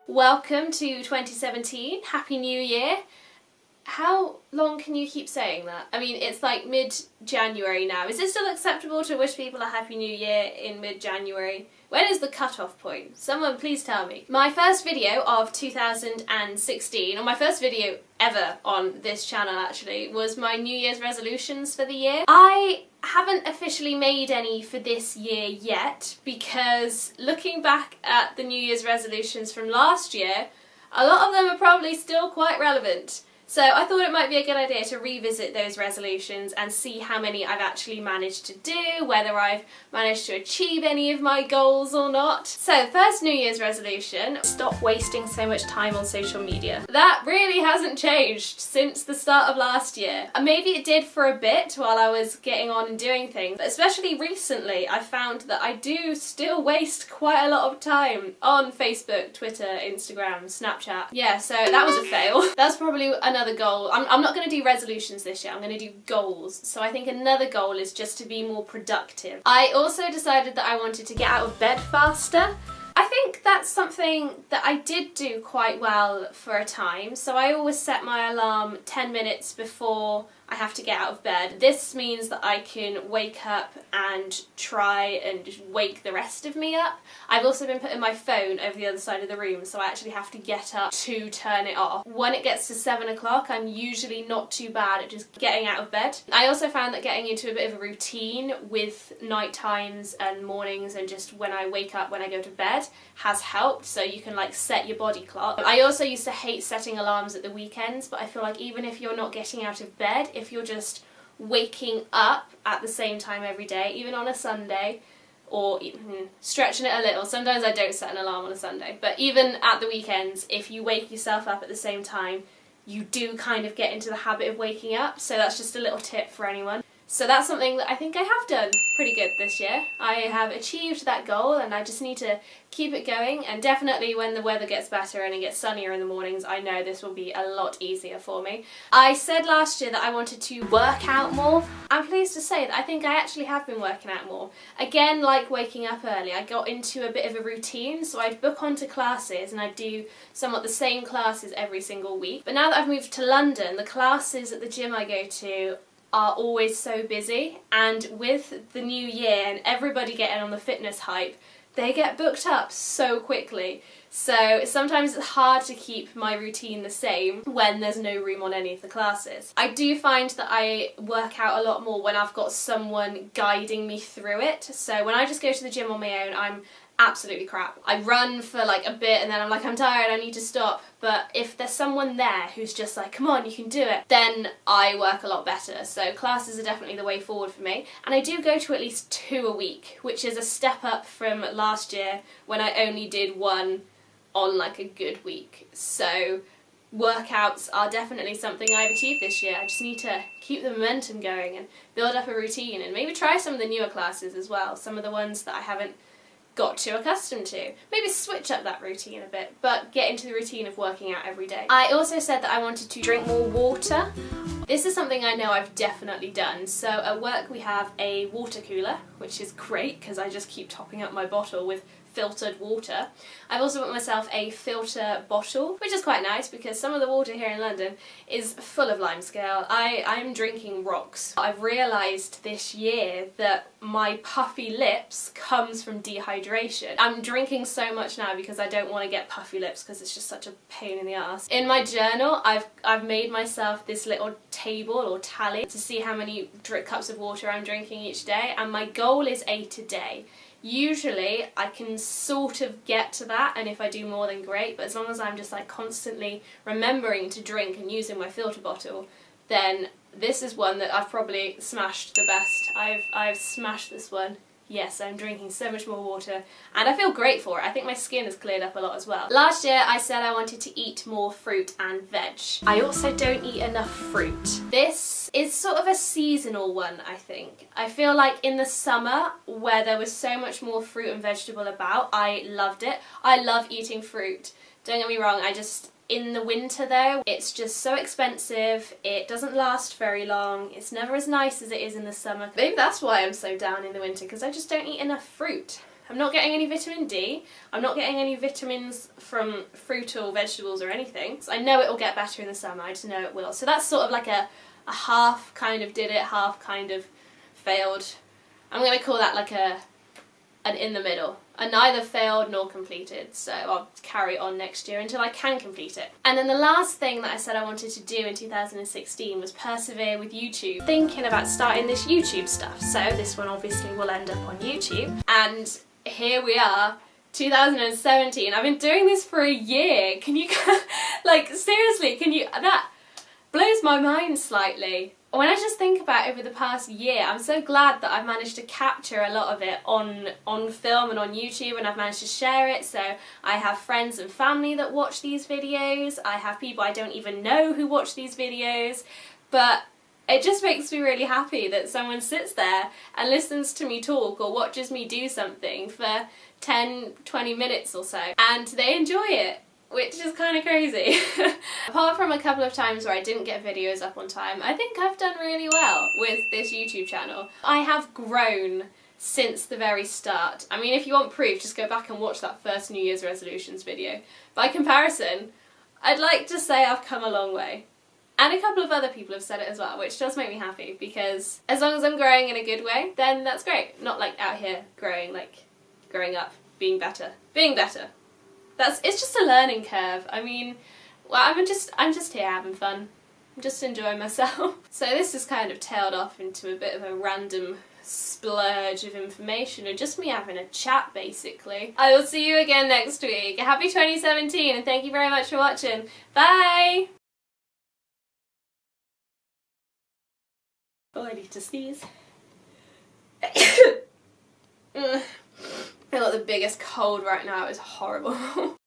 Welcome to 2017. Happy New Year. How long can you keep saying that? I mean, it's like mid-January now. Is it still acceptable to wish people a Happy New Year in mid-January? When is the cut-off point? Someone please tell me. My first video of 2016, or my first video ever on this channel actually, was my New Year's resolutions for the year. I haven't officially made any for this year yet because looking back at the New Year's resolutions from last year, a lot of them are probably still quite relevant. So I thought it might be a good idea to revisit those resolutions and see how many I've actually managed to do, whether I've managed to achieve any of my goals or not. So first New Year's resolution, stop wasting so much time on social media. That really hasn't changed since the start of last year. Maybe it did for a bit while I was getting on and doing things, but especially recently I found that I do still waste quite a lot of time on Facebook, Twitter, Instagram, Snapchat. Yeah, so that was a fail. That's probably another goal. I'm not going to do resolutions this year, I'm going to do goals. So I think another goal is just to be more productive. I also decided that I wanted to get out of bed faster. I think that's something that I did do quite well for a time. So I always set my alarm 10 minutes before I have to get out of bed. This means that I can wake up and try and just wake the rest of me up. I've also been putting my phone over the other side of the room, so I actually have to get up to turn it off. When it gets to 7 o'clock, I'm usually not too bad at just getting out of bed. I also found that getting into a bit of a routine with night times and mornings and just when I wake up, when I go to bed, has helped, so you can like set your body clock. I also used to hate setting alarms at the weekends, but I feel like even if you're not getting out of bed, if you're just waking up at the same time every day, even on a Sunday, or even stretching it a little, sometimes I don't set an alarm on a Sunday, but even at the weekends, if you wake yourself up at the same time, you do kind of get into the habit of waking up, so that's just a little tip for anyone. So that's something that I think I have done pretty good this year. I have achieved that goal and I just need to keep it going, and definitely when the weather gets better and it gets sunnier in the mornings, I know this will be a lot easier for me. I said last year that I wanted to work out more. I'm pleased to say that I think I actually have been working out more. Again, like waking up early, I got into a bit of a routine, so I'd book onto classes and I'd do somewhat the same classes every single week. But now that I've moved to London, the classes at the gym I go to are always so busy, and with the new year and everybody getting on the fitness hype, they get booked up so quickly. So sometimes it's hard to keep my routine the same when there's no room on any of the classes. I do find that I work out a lot more when I've got someone guiding me through it. So when I just go to the gym on my own, I'm absolutely crap. I run for like a bit and then I'm like, I'm tired, I need to stop. But if there's someone there who's just like, come on, you can do it, then I work a lot better. So classes are definitely the way forward for me. And I do go to at least 2 a week, which is a step up from last year when I only did 1 on like a good week. So workouts are definitely something I've achieved this year. I just need to keep the momentum going and build up a routine, and maybe try some of the newer classes as well, some of the ones that I haven't got too accustomed to. Maybe switch up that routine a bit, but get into the routine of working out every day. I also said that I wanted to drink more water. This is something I know I've definitely done. So at work we have a water cooler, which is great because I just keep topping up my bottle with filtered water. I've also bought myself a filter bottle, which is quite nice because some of the water here in London is full of limescale. I'm drinking rocks. I've realised this year that my puffy lips comes from dehydration. I'm drinking so much now because I don't want to get puffy lips because it's just such a pain in the ass. In my journal, I've made myself this little table or tally to see how many cups of water I'm drinking each day, and my goal is 8 a day. Usually I can sort of get to that, and if I do more then great, but as long as I'm just like constantly remembering to drink and using my filter bottle, then this is one that I've probably smashed the best. I've smashed this one. Yes, I'm drinking so much more water and I feel great for it. I think my skin has cleared up a lot as well. Last year I said I wanted to eat more fruit and veg. I also don't eat enough fruit. This is sort of a seasonal one, I think. I feel like in the summer, where there was so much more fruit and vegetable about, I loved it. I love eating fruit. Don't get me wrong, in the winter though, it's just so expensive, it doesn't last very long, it's never as nice as it is in the summer. Maybe that's why I'm so down in the winter, because I just don't eat enough fruit. I'm not getting any vitamin D. I'm not getting any vitamins from fruit or vegetables or anything. So I know it will get better in the summer. I just know it will. So that's sort of like a half kind of did it, half kind of failed. I'm going to call that like an in the middle. I neither failed nor completed, so I'll carry on next year until I can complete it. And then the last thing that I said I wanted to do in 2016 was persevere with YouTube. Thinking about starting this YouTube stuff, so this one obviously will end up on YouTube. And here we are, 2017. I've been doing this for a year. Can you, like, seriously, can you, that blows my mind slightly. When I just think about over the past year, I'm so glad that I've managed to capture a lot of it on film and on YouTube, and I've managed to share it. So I have friends and family that watch these videos. I have people I don't even know who watch these videos. But it just makes me really happy that someone sits there and listens to me talk or watches me do something for 10, 20 minutes or so, and they enjoy it, which is kind of crazy. Apart from a couple of times where I didn't get videos up on time, I think I've done really well with this YouTube channel. I have grown since the very start. I mean, if you want proof, just go back and watch that first New Year's resolutions video. By comparison, I'd like to say I've come a long way. And a couple of other people have said it as well, which does make me happy, because as long as I'm growing in a good way, then that's great. Not like out here growing, like growing up, being better. Being better. It's just a learning curve. I mean, well, I'm just here having fun. I'm just enjoying myself. So this has kind of tailed off into a bit of a random splurge of information, and just me having a chat, basically. I will see you again next week. Happy 2017, and thank you very much for watching. Bye! Oh, I need to sneeze. Ugh. I got the biggest cold right now, it's horrible.